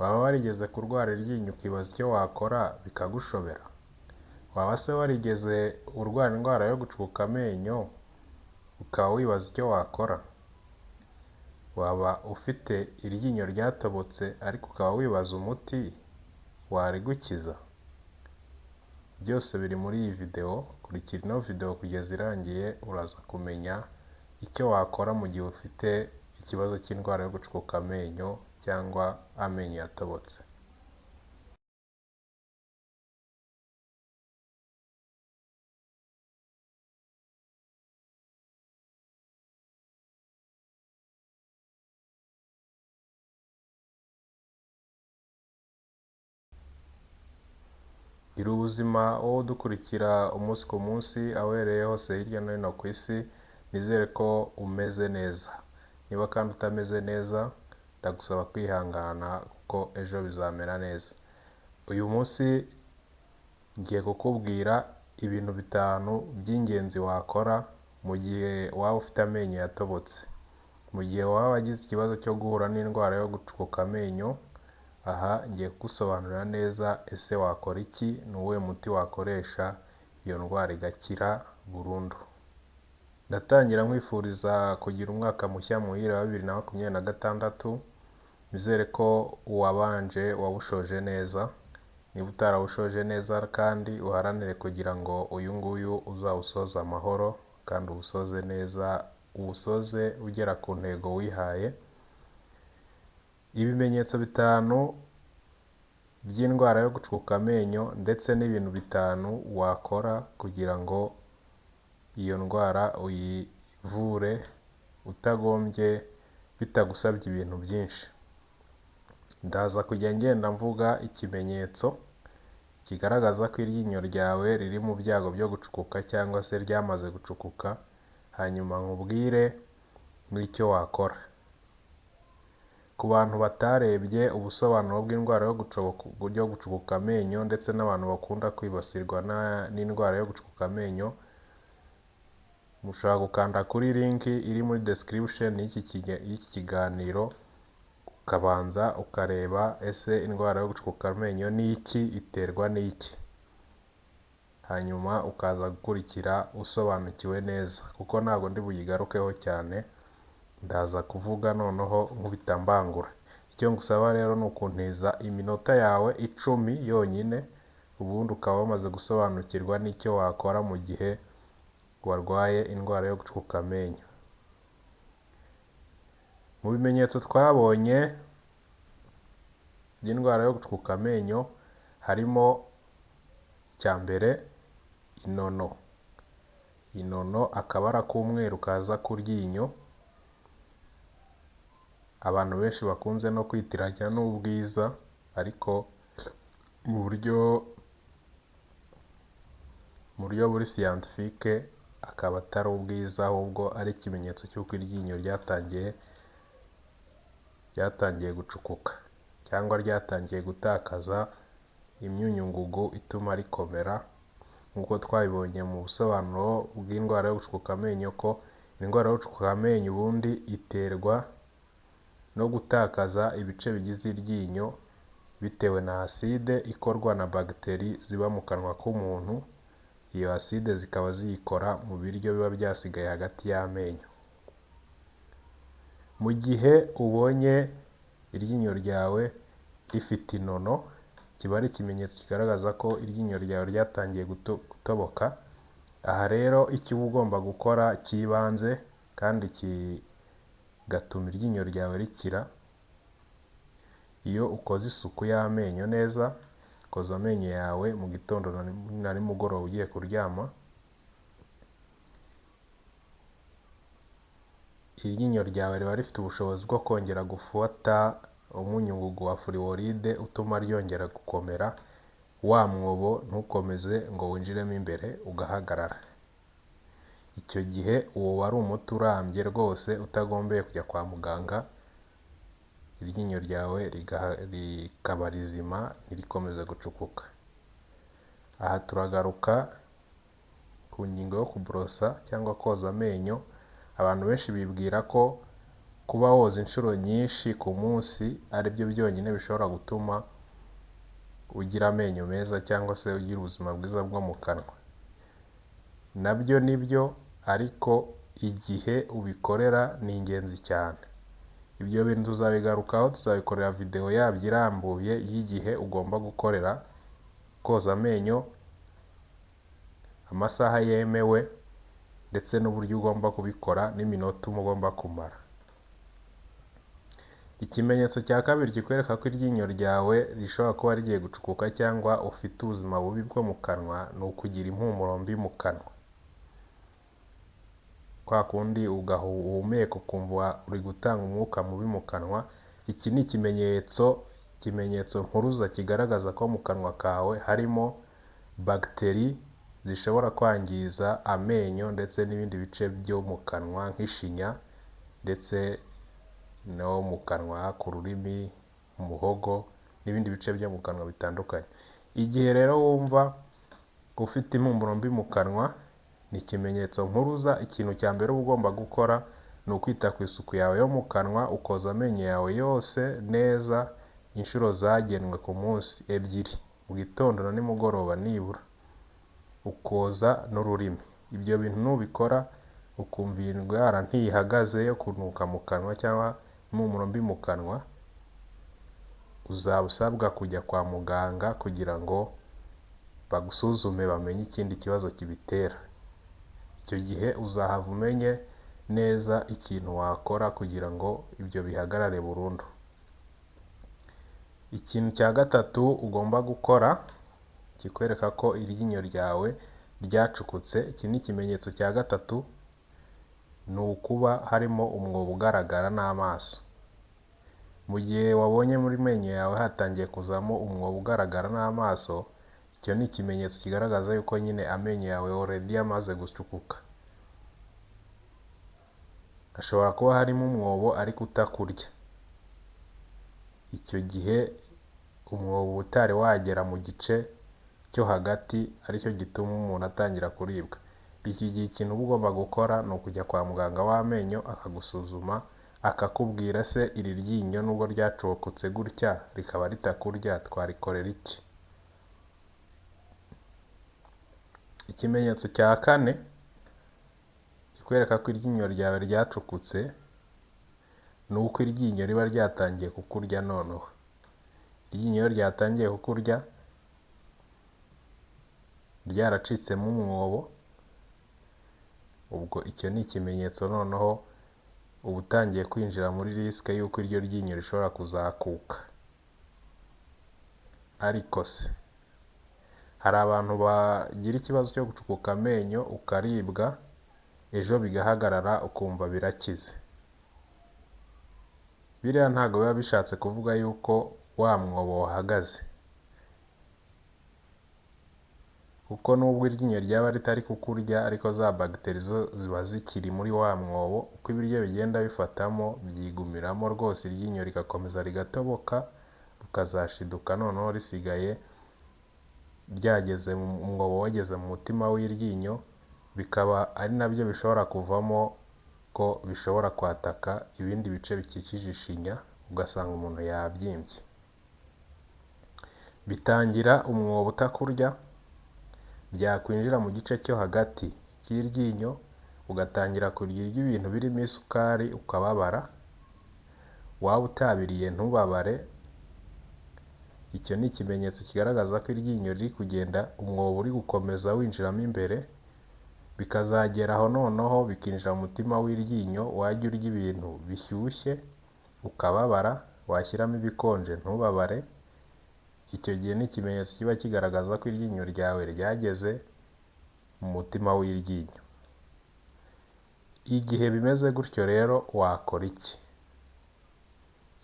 Waba warigeze kurwara iryinyo ukibaza icyo wakora bikagushobera? Waba se warigeze urwara indwara yo gucukuka amenyo ukaba wibaza icyo wakora? Waba ufite iryinyo ryatobotse ariko ukaba wibaza umuti warigukiza? Byose biri muri iyi video, kurikira ino video kugeza irangiye uraza kumenya icyo wakora mu gihe ufite ikibazo cy'indwara yo gucukuka amenyo cyangwa amenyo yatobotse. Gira ubuzima wowe udukurikira umunsi ku munsi aho uherereye hose hirya no hino ku isi, nizere ko umeze neza. Niba kandi utameze neza ndagusaba kwihangana kuko ejo bizamera neza. Uyu munsi ngiye kukubwira ibintu 5 by'ingenzi wakora mu gihe waba ufite amenyo yatobotse. Mu gihe waba wagize ikibazo cyo guhura n'indwara yo gucukuka amenyo, aha ngiye kugusobanurira neza ese wakora iki, ni uwuhe muti wakoresha iyo ndwara igakira burundu. Ndatangira nkwifuriza kugira umwaka mushya muhire wa 2026. Nizere ko uwabanje wawushoje neza. Niba utarawushoje neza kandi uharanire kugira ngo uyu nguyu uzawusoze amahoro kandi uwusoze neza, uwusoze ugera ku ntego wihaye. Ibimenyetso 5 by'indwara yo gucukuka amenyo ndetse n'ibintu 5 wakora kugira ngo iyo ndwara uyivure utagombye, bitagusabye ibintu byinshi. Ndaza kujya ngenda mvuga ikimenyetso kigaragaza ko iryinyo ryawe riri mu byago byo gucukuka cyangwa se ryamaze gucukuka, hanyuma nkubwire n'icyo wakora. Ku bantu batarebye ubusobanuro bw'indwara yo gucukuka amenyo ndetse n'abantu bakunda kwibasirwa n'indwara yo gucukuka amenyo, mushobora gukanda kuri link iri muri description y'iki kiganiro ukabanza ukareba ese indwara yo gucukuka amenyo ni iki, iterwa n'iki, hanyuma ukaza gukurikira usobanukiwe neza kuko ntabwo ndi buyigarukeho cyane. Ndaza kuvuga noneho nkubita mbangura. Icyo ngusaba rero ni ukuntiza iminota yawe 10 yonyine, ubundi ukaba wamaze gusobanukirwa n'icyo wakora mu gihe warwaye indwara yo gucukuka amenyo. Mu bimenyetso twabonye by'indwara yo gucukuka amenyo harimo icya mbere inono. Inono akabara k'umweru kaza ku ryinyo, abantu benshi bakunze no kwitiranya n'ubwiza, ariko mu buryo buri scientifique akaba atari ubwiza, ahubwo ari ikimenyetso cy'uko iryinyo ryatangiye gucukuka cyangwa ryatangiye gutakaza imyunyungugu ituma rikomera, nk'uko twabibonye mu busobanuro bw'indwara yo gucukuka amenyo ko indwara yo gucukuka amenyo ubundi iterwa no gutakaza ibice bigize iryinyo bitewe na acide ikorwa na bagiteri ziba mu kanwa k'umuntu. Iyo acide zikaba ziyikora mu biryo biba byasigaye hagati y'amenyo. Mu gihe ubonye iryinyo ryawe rifite inono, kiba ari ikimenyetso kigaragaza ko iryinyo ryawe ryatangiye gutoboka. Aha rero icyo uba ugomba gukora cy'ibanze kandi kigatuma iryinyo ryawe rikira, iyo ukoze isuku y'amenyo neza, koza amenyo yawe mu gitondo na nimugoroba ugiye kuryama, iryinyo ryawe riba rifite ubushobozi bwo kongera gufata umunyungugu wa fluoride utuma ryongera gukomera, wa mwobo ntukomeze ngo winjiremo imbere ugahagarara. Icyo gihe uwo wari umuti urambye rwose utagombeye kujya kwa muganga, iryinyo ryawe rikaba rizima ntirikomeze gucukuka. Aha turagaruka ku ngingo yo kuborosa cyangwa koza amenyo. Abantu benshi bibwira ko kuba woza inshuro nyinshi ku munsi aribyo byonyine bishobora gutuma ugira amenyo meza cyangwa se ugira ubuzima bwiza bwo mu kanwa. Nabyo nibyo, ariko igihe ubikorera ni ingenzi cyane. Ibyo bintu tuzabigarukaho, tuzabikorera video yabyo irambuye y'igihe ugomba gukorera koza amenyo, amasaha yemewe, ndetse n'uburyo ugomba kubikora n'iminota ugomba kumara. Ikimenyetso cya kabiri kikwereka ko iryinyo ryawe rishobora kuba rigiye gucukuka cyangwa ufite ubuzima bubi bwo mu kanwa ni ukugira impumuro mbi mu kanwa. Kwa kundi ugahumeka ukumva uri gutanga umwuka mubi mu kanwa. Iki ni ikimenyetso mpuruza kigaragaza ko mu kanwa kawe harimo bagiteri zishobora kwangiza amenyo ndetse n'ibindi bice byo mu kanwa nk'ishinya, ndetse no mu kanwa ku rurimi, umuhogo n'ibindi bice byo mu kanwa bitandukanye. Igihe rero wumva ufite impumuro mbi mu kanwa, ni ikimenyetso mpuruza. Ikintu cya mbere uba ugomba gukora ni ukwita ku isuku yawe yo mu kanwa, ukoza amenyo yawe yose neza inshuro zagenwe ku munsi, 2 mu gitondo na nimugoroba nibura, ukoza n'ururimi. Ibyo bintu nubikora ukumva iyi ndwara ntihagaze yo kunuka mu kanwa cyangwa impumuro mbi mu kanwa, uzaba usabwa kujya kwa muganga kugira ngo bagusuzume bamenye ikindi kibazo kibitera. Icyo gihe uzahava umenye neza ikintu wakora kugira ngo ibyo bihagarare burundu. Ikintu cya gatatu ugomba gukora kikwereka ko iryinyo ryawe ryacukutse, iki ni ikimenyetso cya gatatu, ni ukuba harimo umwobo ugaragara n'amaso. Mu gihe wabonye muri menyo yawe hatangiye kuzamo umwobo ugaragara n'amaso, icyo ni ikimenyetso kigaragaza yuko nyine amenyo yawe already yamaze gucukuka. Hashobora kuba harimo umwobo ariko utakurya. Icyo gihe umwobo utari wagera mu gice cyo hagati, aricyo gituma umuntu atangira kuribwa. Iki gihe ikintu uba ugomba gukora ni ukujya kwa muganga w'amenyo akagusuzuma, akakubwira se iri ryinyo nubwo ryacokotse gutya rikaba ritakurya twarikorera iki. Ikimenyetso cya kane kikwereka ko iryinyo ryawe ryacukutse ni uko iryinyo riba ryatangiye kukurya noneho. Iryinyo ryatangiye kukurya ryaracitsemo umwobo, ubwo icyo ni ikimenyetso noneho uba utangiye kwinjira muri risike y'uko iryo ryinyo rishobora kuzakuka. Ariko se hari abantu bagira ikibazo cyo gucukuka amenyo ukaribwa, ejo bigahagarara ukumva birakize. Biriya ntabwo biba bishatse kuvuga yuko wa mwobo wahagaze, kuko nubwo iryinyo ryaba ritari kukurya ariko za bagiteri zo ziba zikiri muri wa mwobo. Uko ibiryo bigenda bifatamo byigumiramo rwose, iryinyo rigakomeza rigatoboka, rukazashiduka noneho risigaye ryageze mu mwobo wageze mu mutima w'iryinyo. Bikaba ari nabyo bishobora kuvamo ko bishobora kwataka ibindi bice bikikije ishinya, ugasanga umuntu yabyimbye. Bitangira umwobo utakurya, byakwinjira mu gice cyo hagati cy'iryinyo, ugatangira kurya ibintu birimo isukari ukababara. Waba utabiriye ntubabare, icyo ni ikimenyetso kigaragaza ko iryinyo riri kugenda, umwobo uri gukomeza winjiramo imbere, bikazagera aho noneho bikinjira mu mutima w'iryinyo. Wajya urya ibintu bishyushye ukababara, washyiramo ibikonje ntubabare. Icyo gihe ni ikimenyetso kiba kigaragaza ko iryinyo ryawe ryageze mu mutima w'iryinyo. Igihe bimeze gutyo rero wakora iki?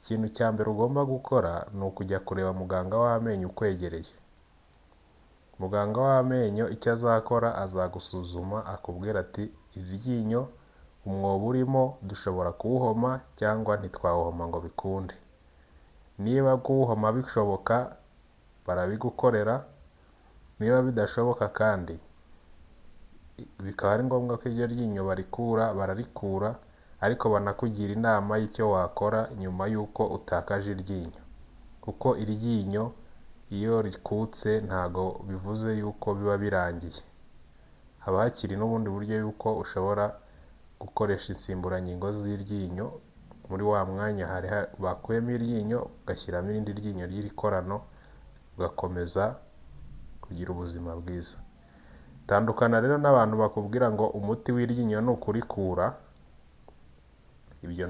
Ikintu cya mbere ugomba gukora ni ukujya kureba muganga w'amenyo ukwegereye. Muganga w'amenyo icyo azakora, azagusuzuma akubwira ati iri ryinyo umwobo urimo dushobora kuwuhoma cyangwa ntitwawuhoma ngo bikunde. Niba kuwuhoma bishoboka barabigukorera, niba bidashoboka kandi bikaba ari ngombwa ko iryo ryinyo bararikura, ariko banakugira inama y'icyo wakora nyuma y'uko utakaje iryinyo, kuko iryinyo iyo rikutse ntago bivuze yuko biba birangiye, haba hakiri n'ubundi buryo yuko ushobora gukoresha insimburangingo z'iryinyo muri wa mwanya bakuyemo iryinyo ugashyiramo irindi ryinyo ry'irikorano ugakomeza kugira ubuzima bwiza. Tandukana rero n'abantu bakubwira ngo umuti w'iryinyo ni ukurikura. Ibyo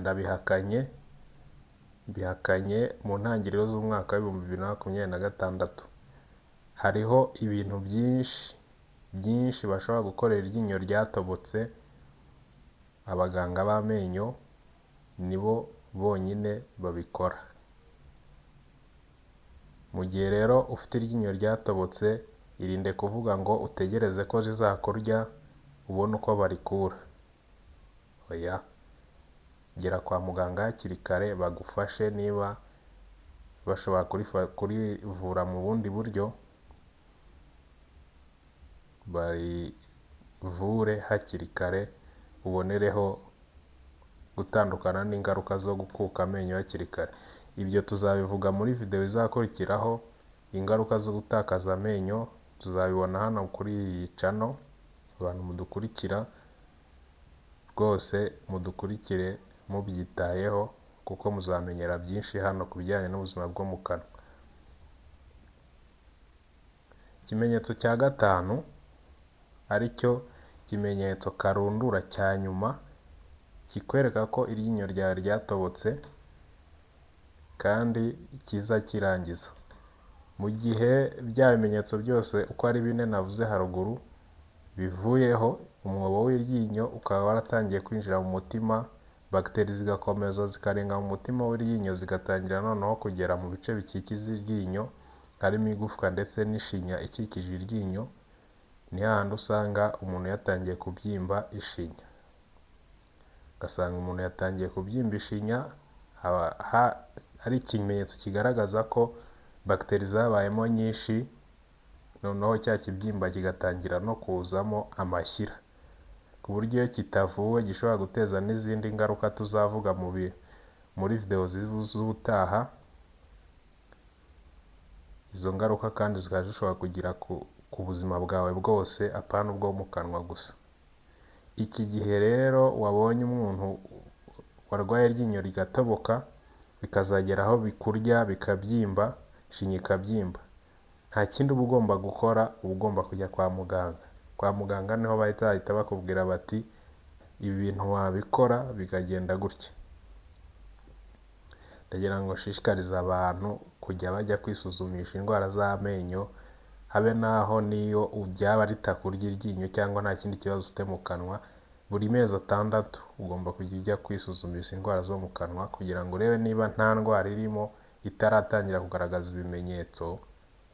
mbihakanye mu ntangiriro z'umwaka w'2026. hariho ibintu byinshi bashobora gukorera iryinyo ryatobotse. Abaganga b'amenyo nibo bonyine babikora. Mu gihe rero ufite iryinyo ryatobotse, irinde kuvuga ngo utegereze ko rizakurya ubone uko barikura. Oya, gera kwa muganga hakiri kare bagufashe, niba bashobora kurivura mu bundi buryo barivure hakiri kare, ubonereho gutandukana n'ingaruka zo gukuka amenyo hakiri kare. Ibyo tuzabivuga muri video izakurikiraho. Ingaruka zo gutakaza amenyo tuzabibona hano kuri iyi channel. Abantu mudukurikira rwose mudukurikire mubyitayeho, kuko muzamenyera byinshi hano ku bijyanye n'ubuzima bwo mu kanwa. Ikimenyetso cya gatanu, aricyo kimenyetso karundura cya nyuma, kikwereka ko iryinyo ryawe ryatobotse kandi kiza kirangiza. Mu gihe bya bimenyetso byose uko ari 4 navuze haruguru bivuyeho, umwobo w'iryinyo ukaba waratangiye kwinjira mu mutima, bagiteri zigakomeza zikarenga mu mutima w'iryinyo, zigatangira noneho kugera mu bice bikikiza iryinyo, harimo igufwa ndetse n'ishinya ikikije iryinyo. Ni hahandi usanga umuntu yatangiye kubyimba ishinya. Ugasanga umuntu yatangiye kubyimba ishinya, ari ikimenyetso kigaragaza ko bagiteri zabayemo nyinshi, noneho cya kibyimba kigatangira no kuzamo amashyira, ku buryo iyo kitavuwe gishobora guteza n'izindi ngaruka tuzavuga muri video z'ubutaha. Izo ngaruka kandi zikaba zishobora kugira ku buzima bwawe bwose, apana ubwo mu kanwa gusa. Iki gihe rero wabonye umuntu warwaye iryinyo rigatoboka, bikazagera aho bikurya bikabyimba, ishinya ikabyimba, nta kindi uba ugomba gukora, uba ugomba kujya kwa muganga. Kwa muganga niho bahita bakubwira bati ibi bintu wabikora bikagenda gutya. Ndagira ngo nshishikarize abantu kujya bajya kwisuzumisha indwara z'amenyo, habe naho niyo byaba ritakurya iryinyo cyangwa nta kindi kibazo ufite mu kanwa, buri mezi 6 ugomba kujya ujya kwisuzumisha indwara zo mu kanwa, kugira ngo urebe niba nta ndwara irimo itaratangira kugaragaza ibimenyetso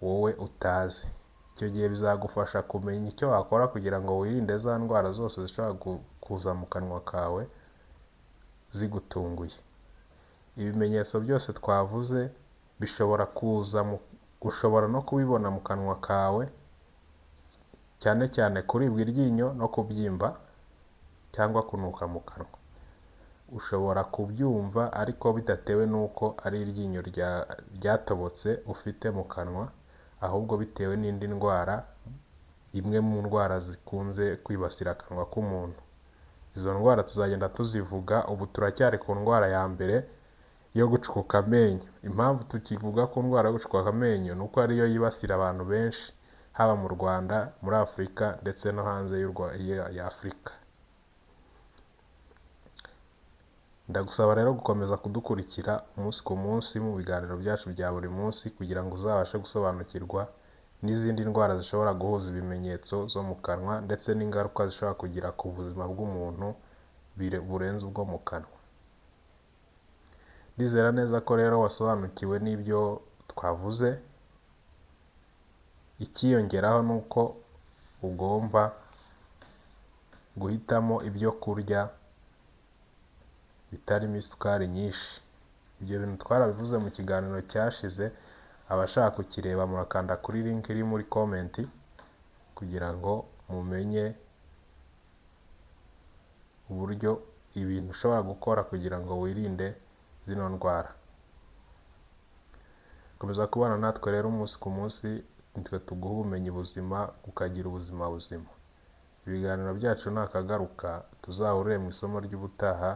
wowe utazi. Icyo gihe bizagufasha kumenya icyo wakora kugira ngo wirinde za ndwara zose zishobora kuza mu kanwa kawe zigutunguye. Ibimenyetso byose twavuze bishobora kuza ushobora no kubibona mu kanwa kawe, cyane cyane kuribwa iryinyo no kubyimba cyangwa kunuka mu kanwa. Ushobora kubyumva ariko bidatewe n'uko ari iryinyo ryatobotse ufite mu kanwa, ahubwo bitewe n'indi ndwara, imwe mu ndwara zikunze kwibasira akanwa k'umuntu. Izo ndwara tuzagenda tuzivuga. Ubu turacyari ku ndwara ya mbere yo gucukuka amenyo. Impamvu tukivuga ku ndwara yo gucukuka amenyo ni uko ariyo yibasira abantu benshi, haba mu Rwanda, muri Afurika ndetse no hanze ya Afurika. Ndagusaba rero gukomeza kudukurikira umunsi ku munsi mu biganiro byacu bya buri munsi, kugira ngo uzabashe gusobanukirwa n'izindi ndwara zishobora guhuza ibimenyetso zo mu kanwa, ndetse n'ingaruka zishobora kugira ku buzima bw'umuntu burenze ubwo mu kanwa. Ndizera neza ko rero wasobanukiwe n'ibyo twavuze. Ikiyongeraho ni uko ugomba guhitamo ibyo kurya bitarimo isukari nyinshi. Ibyo bintu twarabivuze mu kiganiro cyashize. Abashaka kukireba murakanda kuri link iri muri comment kugira ngo mumenye uburyo ibintu ushobora gukora kugira ngo wirinde zino ndwara. Komeza kubana natwe rero umunsi ku munsi, nitwe tuguha ubumenyi buzima ukagira ubuzima buzima. Ibiganiro byacu nakagaruka, tuzahurire mu isomo ry'ubutaha.